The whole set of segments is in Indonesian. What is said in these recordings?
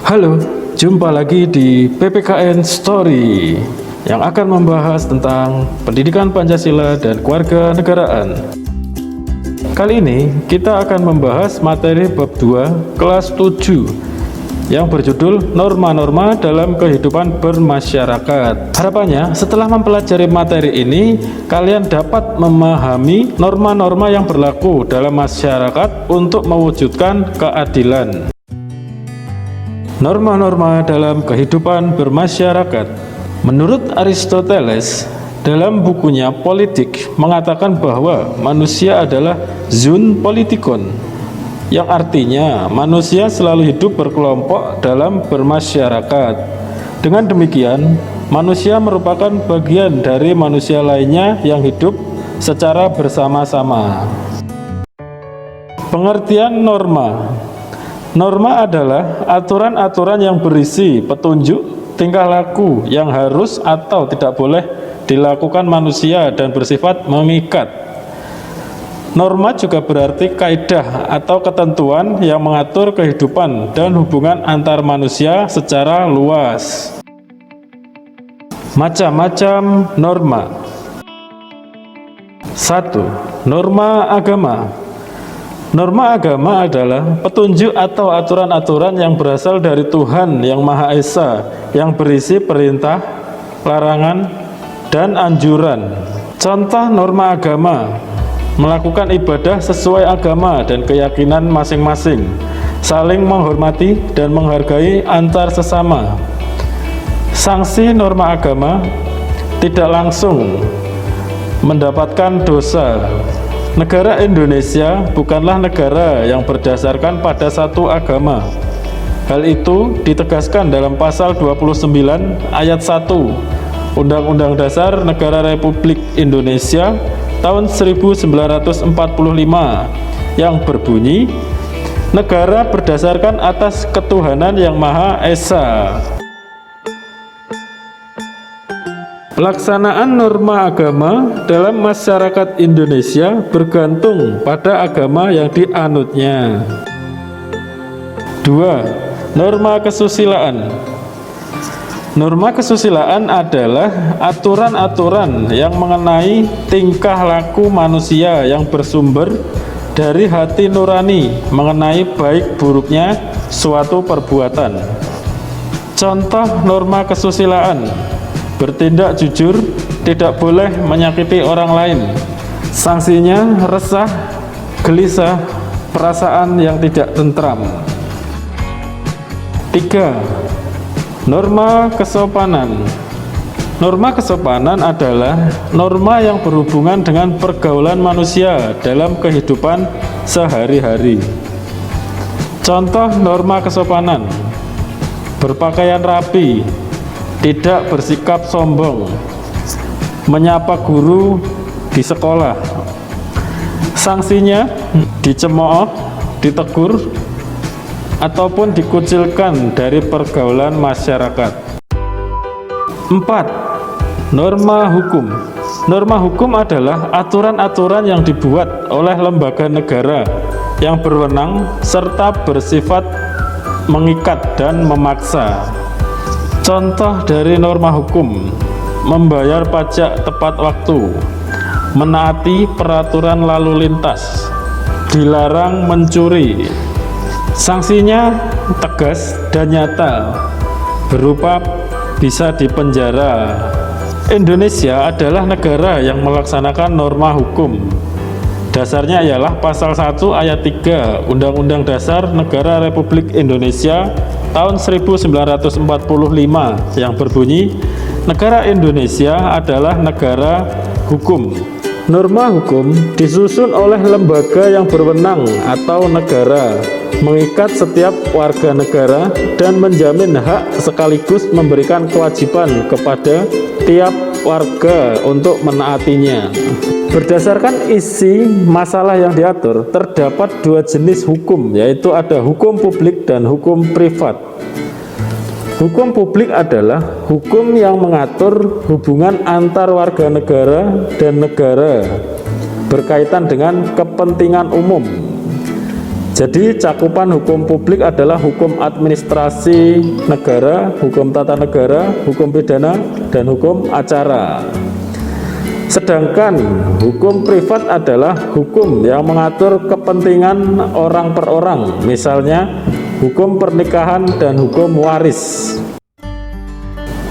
Halo, jumpa lagi di PPKN Story yang akan membahas tentang pendidikan Pancasila dan kewarganegaraan. Kali ini kita akan membahas materi bab 2 kelas 7 yang berjudul Norma-norma dalam kehidupan bermasyarakat. Harapannya setelah mempelajari materi ini, kalian dapat memahami norma-norma yang berlaku dalam masyarakat untuk mewujudkan keadilan. Norma-norma dalam kehidupan bermasyarakat. Menurut Aristoteles, dalam bukunya Politik mengatakan bahwa manusia adalah zoon politikon, yang artinya manusia selalu hidup berkelompok dalam bermasyarakat. Dengan demikian, manusia merupakan bagian dari manusia lainnya yang hidup secara bersama-sama. Pengertian norma. Norma adalah aturan-aturan yang berisi petunjuk tingkah laku yang harus atau tidak boleh dilakukan manusia dan bersifat mengikat. Norma juga berarti kaidah atau ketentuan yang mengatur kehidupan dan hubungan antar manusia secara luas. Macam-macam norma. 1. Norma agama. Norma agama adalah petunjuk atau aturan-aturan yang berasal dari Tuhan yang Maha Esa, yang berisi perintah, larangan, dan anjuran. Contoh norma agama: melakukan ibadah sesuai agama dan keyakinan masing-masing, saling menghormati dan menghargai antar sesama. Sanksi norma agama: tidak langsung mendapatkan dosa. Negara Indonesia bukanlah negara yang berdasarkan pada satu agama. Hal itu ditegaskan dalam pasal 29 ayat 1 Undang-Undang Dasar Negara Republik Indonesia tahun 1945 yang berbunyi, negara berdasarkan atas ketuhanan yang Maha Esa. Pelaksanaan norma agama dalam masyarakat Indonesia bergantung pada agama yang dianutnya. 2. Norma kesusilaan. Norma kesusilaan adalah aturan-aturan yang mengenai tingkah laku manusia yang bersumber dari hati nurani mengenai baik buruknya suatu perbuatan. Contoh norma kesusilaan: bertindak jujur, tidak boleh menyakiti orang lain. Sanksinya resah, gelisah, perasaan yang tidak tentram. 3. Norma kesopanan. Norma kesopanan adalah norma yang berhubungan dengan pergaulan manusia dalam kehidupan sehari-hari. Contoh norma kesopanan: berpakaian rapi, tidak bersikap sombong, menyapa guru di sekolah. Sanksinya dicemooh, ditegur, ataupun dikucilkan dari pergaulan masyarakat. 4. Norma hukum. Norma hukum adalah aturan-aturan yang dibuat oleh lembaga negara yang berwenang serta bersifat mengikat dan memaksa. Contoh dari norma hukum: membayar pajak tepat waktu, menaati peraturan lalu lintas, dilarang mencuri. Sanksinya tegas dan nyata, berupa bisa dipenjara. Indonesia adalah negara yang melaksanakan norma hukum. Dasarnya ialah pasal 1 ayat 3 Undang-Undang Dasar Negara Republik Indonesia tahun 1945 yang berbunyi, negara Indonesia adalah negara hukum. Norma hukum disusun oleh lembaga yang berwenang atau negara, mengikat setiap warga negara dan menjamin hak sekaligus memberikan kewajiban kepada tiap warga untuk menaatinya. Berdasarkan isi masalah yang diatur, terdapat dua jenis hukum, yaitu ada hukum publik dan hukum privat. Hukum publik adalah hukum yang mengatur hubungan antar warga negara dan negara berkaitan dengan kepentingan umum. Jadi cakupan hukum publik adalah hukum administrasi negara, hukum tata negara, hukum pidana, dan hukum acara. Sedangkan hukum privat adalah hukum yang mengatur kepentingan orang per orang, misalnya hukum pernikahan dan hukum waris.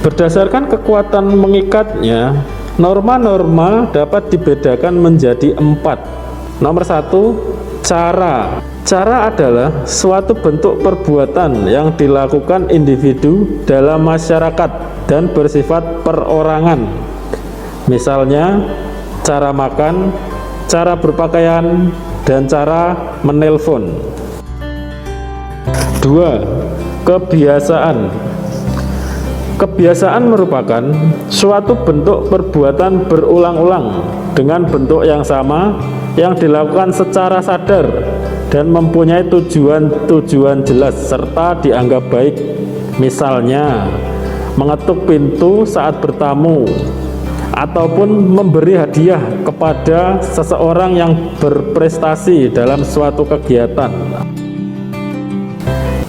Berdasarkan kekuatan mengikatnya, norma-norma dapat dibedakan menjadi 4. Nomor 1, cara. Cara adalah suatu bentuk perbuatan yang dilakukan individu dalam masyarakat dan bersifat perorangan. Misalnya, cara makan, cara berpakaian, dan cara menelpon. 2. Kebiasaan. Kebiasaan merupakan suatu bentuk perbuatan berulang-ulang dengan bentuk yang sama yang dilakukan secara sadar dan mempunyai tujuan jelas serta dianggap baik. Misalnya, mengetuk pintu saat bertamu ataupun memberi hadiah kepada seseorang yang berprestasi dalam suatu kegiatan.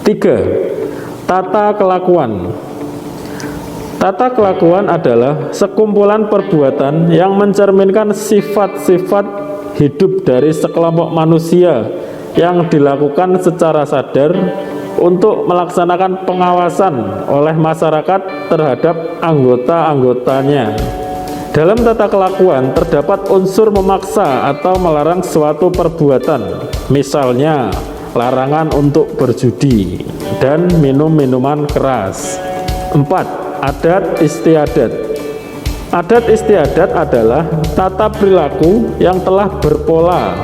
3. Tata kelakuan. Tata kelakuan adalah sekumpulan perbuatan yang mencerminkan sifat-sifat hidup dari sekelompok manusia yang dilakukan secara sadar untuk melaksanakan pengawasan oleh masyarakat terhadap anggota-anggotanya. Dalam tata kelakuan terdapat unsur memaksa atau melarang suatu perbuatan, misalnya larangan untuk berjudi dan minum minuman keras. 4. Adat istiadat. Adat istiadat adalah tata perilaku yang telah berpola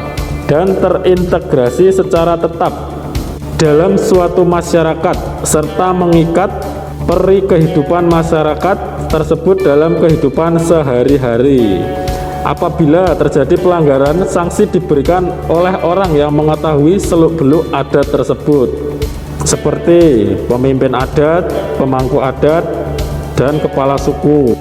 dan terintegrasi secara tetap dalam suatu masyarakat serta mengikat peri kehidupan masyarakat tersebut dalam kehidupan sehari-hari. Apabila terjadi pelanggaran, sanksi diberikan oleh orang yang mengetahui seluk-beluk adat tersebut, seperti pemimpin adat, pemangku adat, dan kepala suku.